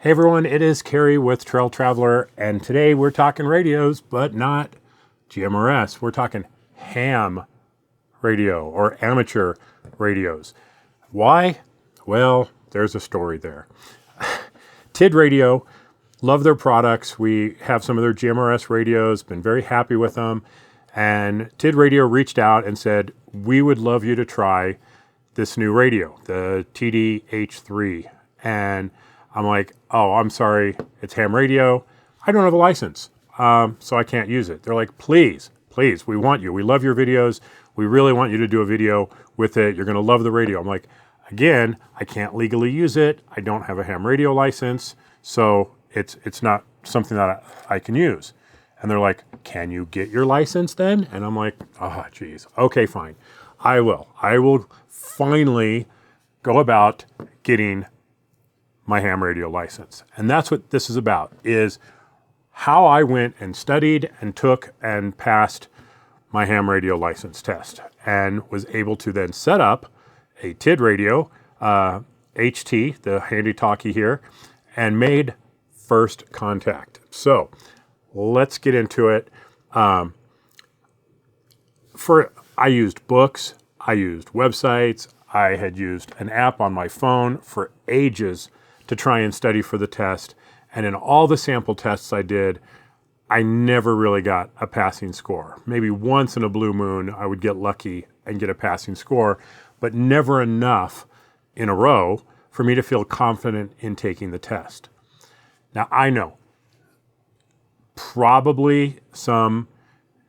Hey everyone, it is Kerry with Trail Traveler, and today we're talking radios, but not GMRS. We're talking ham radio or amateur radios. Why? Well, there's a story there. TID Radio, love their products. We have some of their GMRS radios, been very happy with them. And TID Radio reached out and said, we would love you to try this new radio, the TD-H3. And I'm like, oh, I'm sorry, it's ham radio. I don't have a license, so I can't use it. They're like, please, we want you. We love your videos. We really want you to do a video with it. You're going to love the radio. I'm like, again, I can't legally use it. I don't have a ham radio license, so it's not something that I can use. And they're like, can you get your license then? And I'm like, oh, geez. Okay, fine. I will. I will finally go about getting my ham radio license. And that's what this is about, is how I went and studied and took and passed my ham radio license test and was able to then set up a TID radio, HT, the handy talkie here, and made first contact. So let's get into it. I used books, I used websites, I had used an app on my phone for ages to try and study for the test. And in all the sample tests I did, I never really got a passing score. Maybe once in a blue moon, I would get lucky and get a passing score, but never enough in a row for me to feel confident in taking the test. Now, I know probably some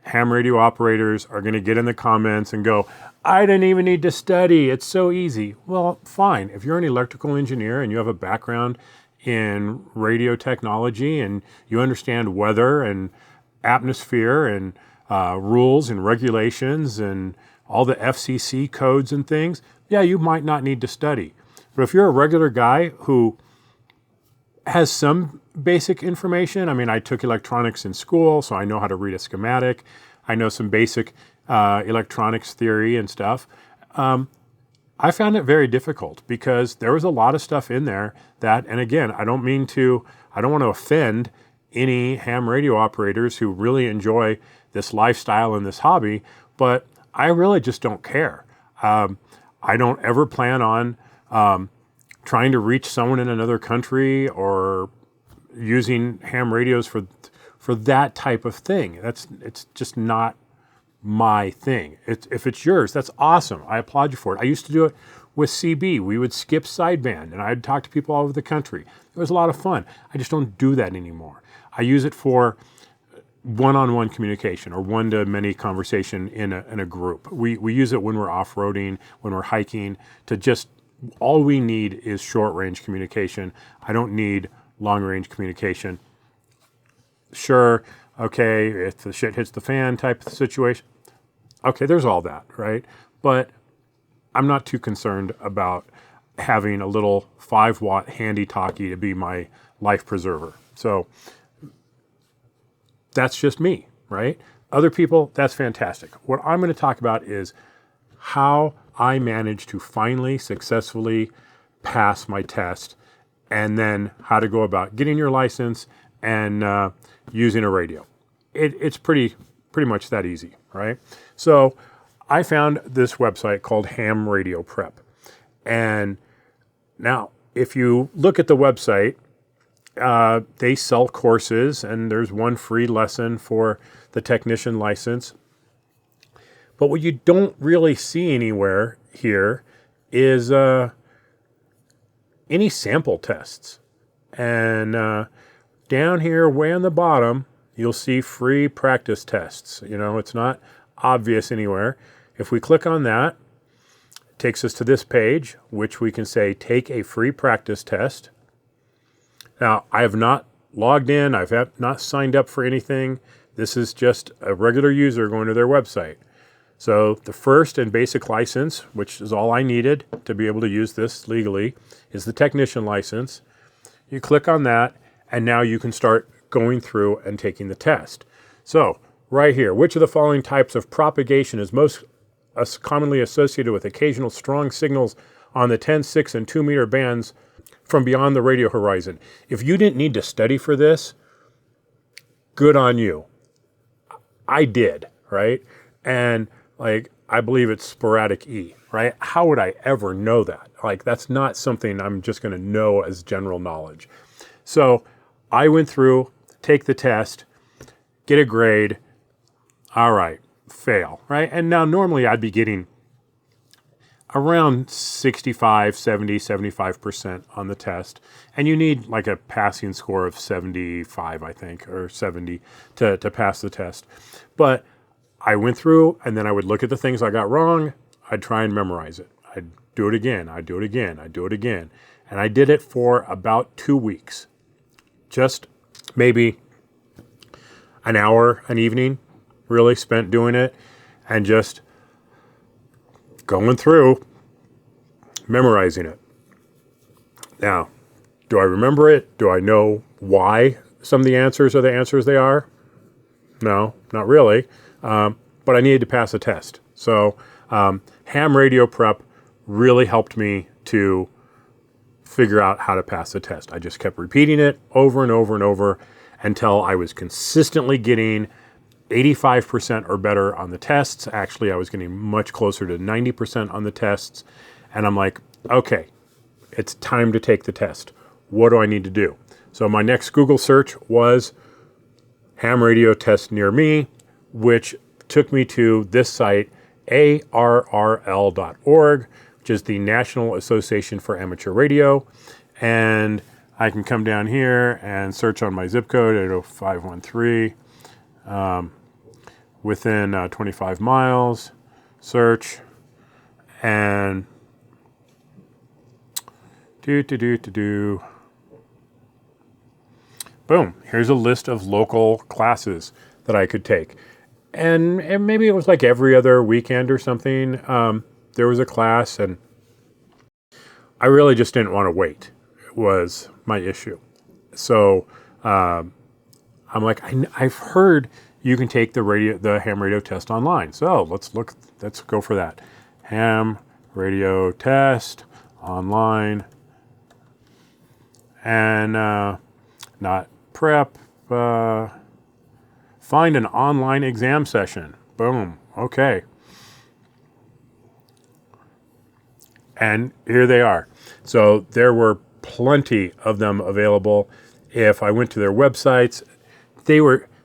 ham radio operators are going to get in the comments and go, I didn't even need to study. It's so easy. Well, fine. If you're an electrical engineer and you have a background in radio technology and you understand weather and atmosphere and rules and regulations and all the FCC codes and things, yeah, you might not need to study. But if you're a regular guy who has some basic information, I mean, I took electronics in school, so I know how to read a schematic. I know some basic electronics theory and stuff. I found it very difficult because there was a lot of stuff in there that, and again, I don't want to offend any ham radio operators who really enjoy this lifestyle and this hobby, but I really just don't care. I don't ever plan on trying to reach someone in another country or using ham radios for that type of thing. It's just not my thing. If it's yours, that's awesome. I applaud you for it. I used to do it with CB. We would skip sideband and I'd talk to people all over the country. It was a lot of fun. I just don't do that anymore. I use it for one-on-one communication or one-to-many conversation in a group. We use it when we're off-roading, when we're hiking, to just, all we need is short-range communication. I don't need long-range communication. Sure, okay, if the shit hits the fan type of situation, okay, there's all that, right? But I'm not too concerned about having a little 5-watt handy talkie to be my life preserver. So that's just me, right? Other people, that's fantastic. What I'm going to talk about is how I managed to finally successfully pass my test, and then how to go about getting your license and using a radio. It's pretty much that easy, right? So I found this website called Ham Radio Prep. And now, if you look at the website, they sell courses, and there's one free lesson for the technician license. But what you don't really see anywhere here is any sample tests. And down here, way on the bottom, you'll see free practice tests. You know, it's not obvious anywhere. If we click on that, it takes us to this page, which we can say, take a free practice test. Now, I have not logged in. I've not signed up for anything. This is just a regular user going to their website. So the first and basic license, which is all I needed to be able to use this legally, is the technician license. You click on that, and now you can start going through and taking the test. So right here, which of the following types of propagation is most commonly associated with occasional strong signals on the 10, 6, and 2 meter bands from beyond the radio horizon. If you didn't need to study for this, good on you. I did, right? And like, I believe it's sporadic E, right? How would I ever know that? Like, that's not something I'm just going to know as general knowledge. So I went through, take the test, get a grade. All right, fail, right? And now normally I'd be getting around 65, 70, 75% on the test. And you need like a passing score of 75, I think, or 70 to pass the test. But I went through and then I would look at the things I got wrong. I'd try and memorize it. I'd do it again. I'd do it again. I'd do it again. And I did it for about 2 weeks. Just maybe an hour an evening, really spent doing it and just going through, memorizing it. Now, do I remember it? Do I know why some of the answers are the answers they are? No, not really. But I needed to pass a test. So ham radio prep really helped me to figure out how to pass the test. I just kept repeating it over and over and over until I was consistently getting 85% or better on the tests. Actually, I was getting much closer to 90% on the tests. And I'm like, okay, it's time to take the test. What do I need to do? So my next Google search was ham radio test near me, which took me to this site, arrl.org, which is the National Association for Amateur Radio. And I can come down here and search on my zip code, 80513. Within 25 miles, search, and boom, here's a list of local classes that I could take. And maybe it was like every other weekend or something, there was a class, and I really just didn't want to wait. It was my issue. So I'm like, I've heard you can take the ham radio test online. So let's go for that. Ham radio test online, and not prep. Find an online exam session. Boom. Okay. And here they are. So there were plenty of them available. If I went to their websites,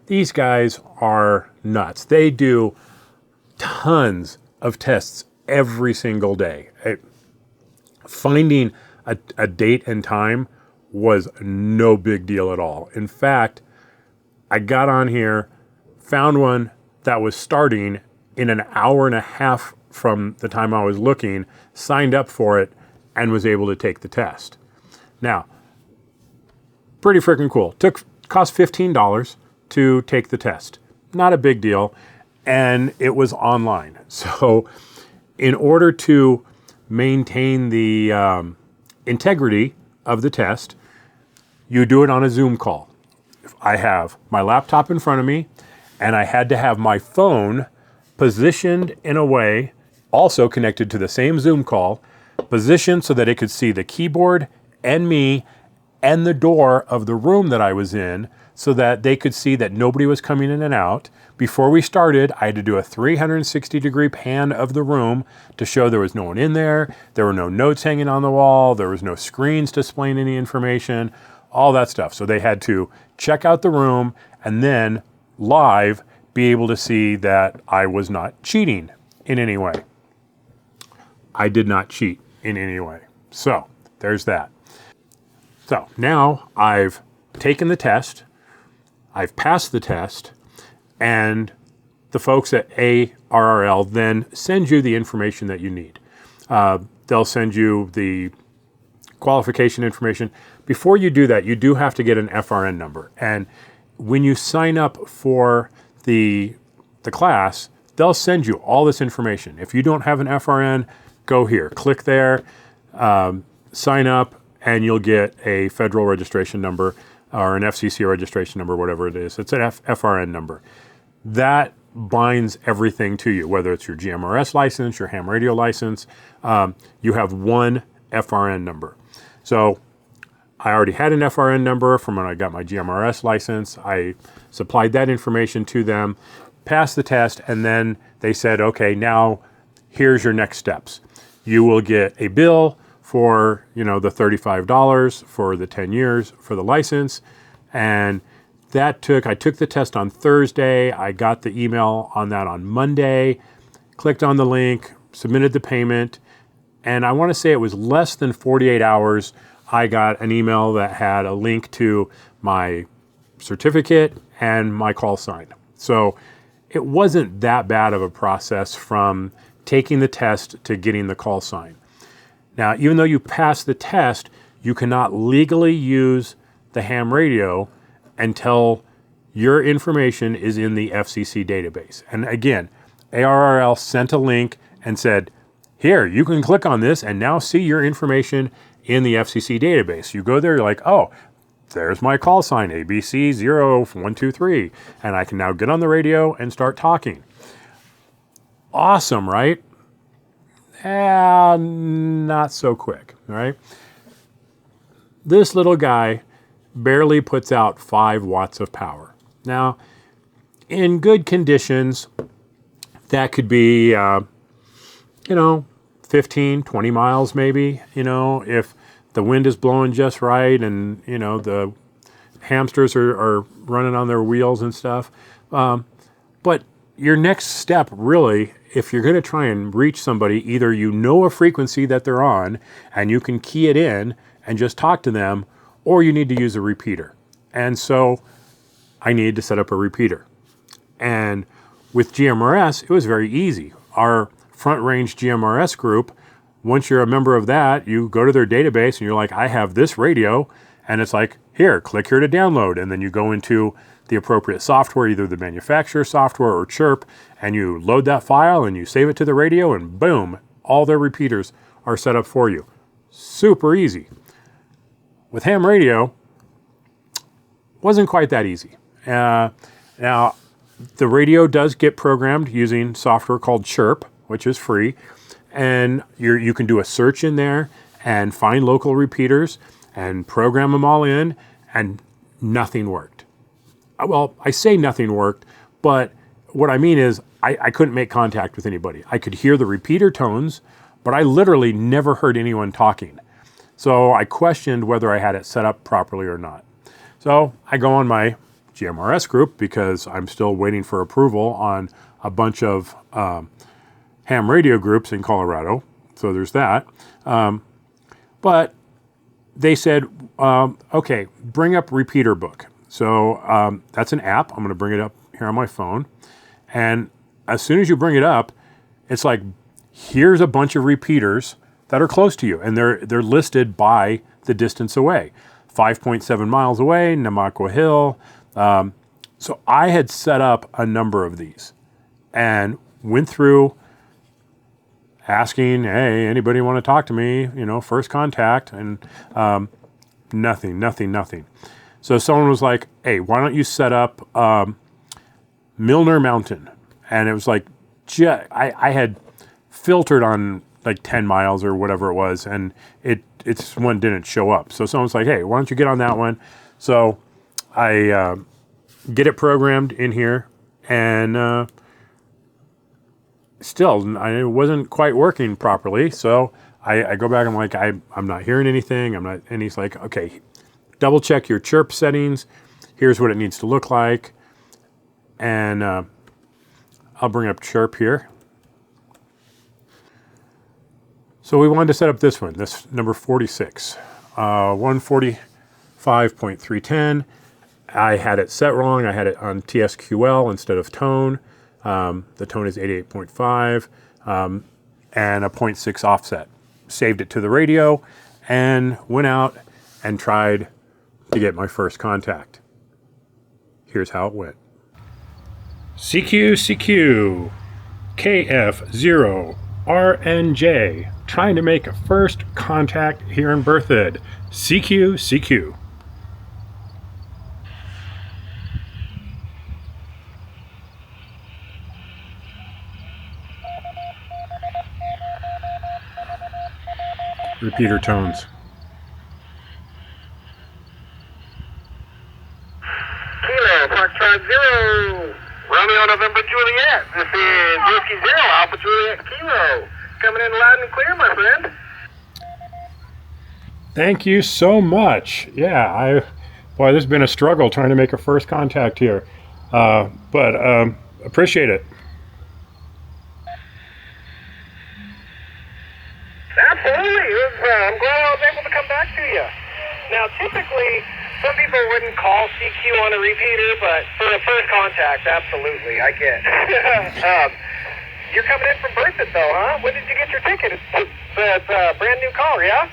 these guys are nuts. They do tons of tests every single day. Finding a date and time was no big deal at all. In fact, I got on here, found one that was starting in an hour and a half from the time I was looking, signed up for it, and was able to take the test. Now, pretty freaking cool. Cost $15 to take the test. Not a big deal. And it was online. So in order to maintain the integrity of the test, you do it on a Zoom call. I have my laptop in front of me, and I had to have my phone positioned in a way, also connected to the same Zoom call, positioned so that it could see the keyboard and me and the door of the room that I was in, so that they could see that nobody was coming in and out. Before we started, I had to do a 360-degree pan of the room to show there was no one in there. There were no notes hanging on the wall. There was no screens displaying any information, all that stuff. So they had to check out the room and then live be able to see that I was not cheating in any way. I did not cheat in any way. So there's that. So now I've taken the test, I've passed the test, and the folks at ARRL then send you the information that you need. They'll send you the qualification information. Before you do that, you do have to get an FRN number. And when you sign up for the class, they'll send you all this information. If you don't have an FRN, go here, click there, sign up, and you'll get a federal registration number or an FCC registration number, whatever it is. It's an FRN number. That binds everything to you, whether it's your GMRS license, your ham radio license. You have one FRN number. So I already had an FRN number from when I got my GMRS license. I supplied that information to them, passed the test, and then they said, okay, now here's your next steps. You will get a bill for, the $35 for the 10 years for the license. And I took the test on Thursday. I got the email on that on Monday, clicked on the link, submitted the payment. And I want to say it was less than 48 hours. I got an email that had a link to my certificate and my call sign. So it wasn't that bad of a process from taking the test to getting the call sign. Now, even though you pass the test, you cannot legally use the ham radio until your information is in the FCC database. And again, ARRL sent a link and said, here, you can click on this and now see your information in the FCC database. You go there, you're like, oh, there's my call sign, ABC0123, and I can now get on the radio and start talking. Awesome, right? Not so quick, right? This little guy barely puts out 5 watts of power. Now, in good conditions, that could be, 15, 20 miles maybe, if the wind is blowing just right and, the hamsters are running on their wheels and stuff. But your next step really, if you're going to try and reach somebody, either a frequency that they're on and you can key it in and just talk to them, or you need to use a repeater. And so I needed to set up a repeater. And with GMRS, it was very easy. Our Front Range GMRS group, once you're a member of that, you go to their database and you're like, I have this radio, and it's like, here, click here to download. And then you go into the appropriate software, either the manufacturer software or Chirp, and you load that file and you save it to the radio, and boom, all their repeaters are set up for you. Super easy. With ham radio, wasn't quite that easy. Now, the radio does get programmed using software called Chirp, which is free, and you can do a search in there and find local repeaters and program them all in, and nothing worked. Well, I say nothing worked, but what I mean is I couldn't make contact with anybody. I could hear the repeater tones, but I literally never heard anyone talking. So I questioned whether I had it set up properly or not. So I go on my GMRS group because I'm still waiting for approval on a bunch of ham radio groups in Colorado. So there's that. But they said, okay, bring up Repeater Book. So that's an app. I'm going to bring it up here on my phone. And as soon as you bring it up, it's like, here's a bunch of repeaters that are close to you. And they're listed by the distance away. 5.7 miles away, Namaqua Hill. So I had set up a number of these and went through asking, hey, anybody want to talk to me? First contact, and nothing. So someone was like, hey, why don't you set up Milner Mountain? And it was like, I had filtered on like 10 miles or whatever it was, and it's one didn't show up. So someone's like, hey, why don't you get on that one? So I get it programmed in here, and still, it wasn't quite working properly. So I go back and I'm like, I'm not hearing anything. And he's like, okay, double check your chirp settings. Here's what it needs to look like. And I'll bring up chirp here. So we wanted to set up this one, this number 46, 145.310. I had it set wrong. I had it on TSQL instead of tone. The tone is 88.5 and a 0.6 offset. Saved it to the radio and went out and tried to get my first contact. Here's how it went. CQ, KF0RNJ, trying to make a first contact here in Berthoud. CQ. Repeater tones. 0, Romeo November Juliet. This is Whiskey Zero, Alpha Juliet Kilo. Coming in loud and clear, my friend. Thank you so much. Yeah, boy, this has been a struggle trying to make a first contact here, but appreciate it. Absolutely. I'm glad I was able to come back to you. Now, typically, some people wouldn't call CQ on a repeater, but for a first contact, absolutely, I get. You're coming in from Berthoud, though, huh? When did you get your ticket? It's a brand new car, yeah?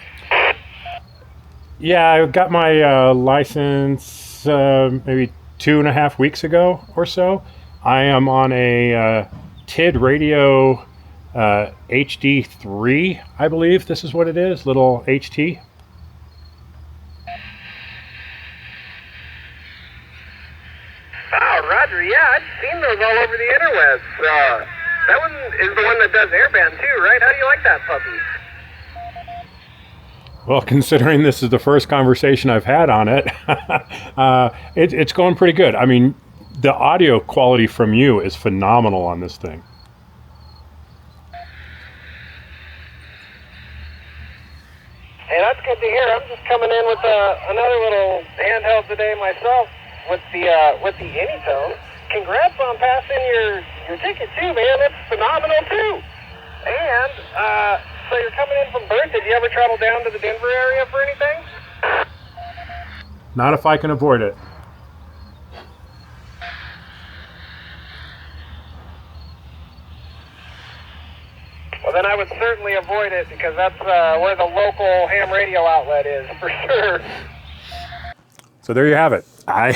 Yeah, I got my license maybe 2.5 weeks ago or so. I am on a TID radio HD3, I believe this is what it is, little HT. Oh, Roger, yeah, I've seen those all over the interwebs. That one is the one that does airband too, right? How do you like that puppy? Well, considering this is the first conversation I've had on it, it's going pretty good. I mean, the audio quality from you is phenomenal on this thing. Hey, that's good to hear. I'm just coming in with another little handheld today myself with the Anytone. Congrats on passing your ticket too, man. That's phenomenal too. And so you're coming in from Berthoud. Did you ever travel down to the Denver area for anything? Not if I can avoid it. Well, then I would certainly avoid it because that's where the local ham radio outlet is, for sure. So there you have it. I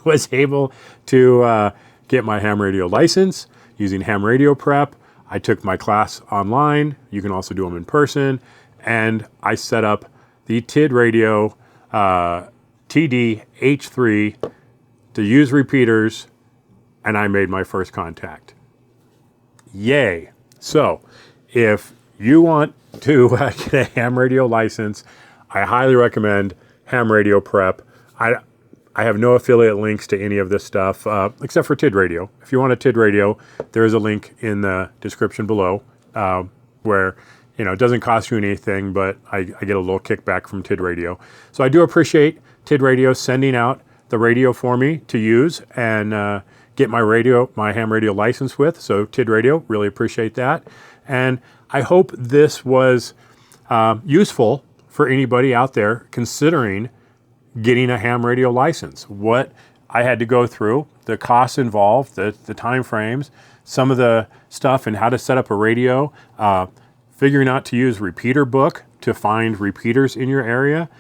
was able to get my ham radio license using ham radio prep. I took my class online. You can also do them in person. And I set up the TID radio TD-H3 to use repeaters, and I made my first contact. Yay. So if you want to get a ham radio license, I highly recommend ham radio prep. I have no affiliate links to any of this stuff, except for TID Radio. If you want a TID Radio, there is a link in the description below where, it doesn't cost you anything, but I get a little kickback from TID Radio. So I do appreciate TID Radio sending out the radio for me to use and get my ham radio license with. So TID Radio, really appreciate that. And I hope this was useful for anybody out there considering getting a ham radio license. What I had to go through, the costs involved, the time frames, some of the stuff and how to set up a radio, figuring out to use Repeater Book to find repeaters in your area.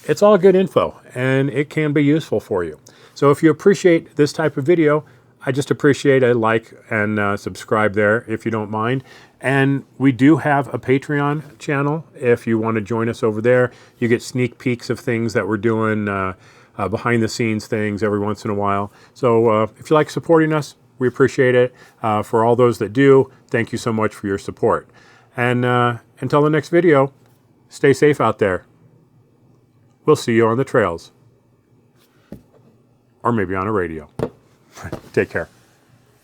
It's all good info and it can be useful for you. So if you appreciate this type of video, I just appreciate a like and subscribe there if you don't mind. And we do have a Patreon channel. If you want to join us over there, you get sneak peeks of things that we're doing, behind the scenes things every once in a while. So if you like supporting us, we appreciate it. For all those that do, thank you so much for your support. And until the next video, stay safe out there. We'll see you on the trails. Or maybe on a radio. Take care.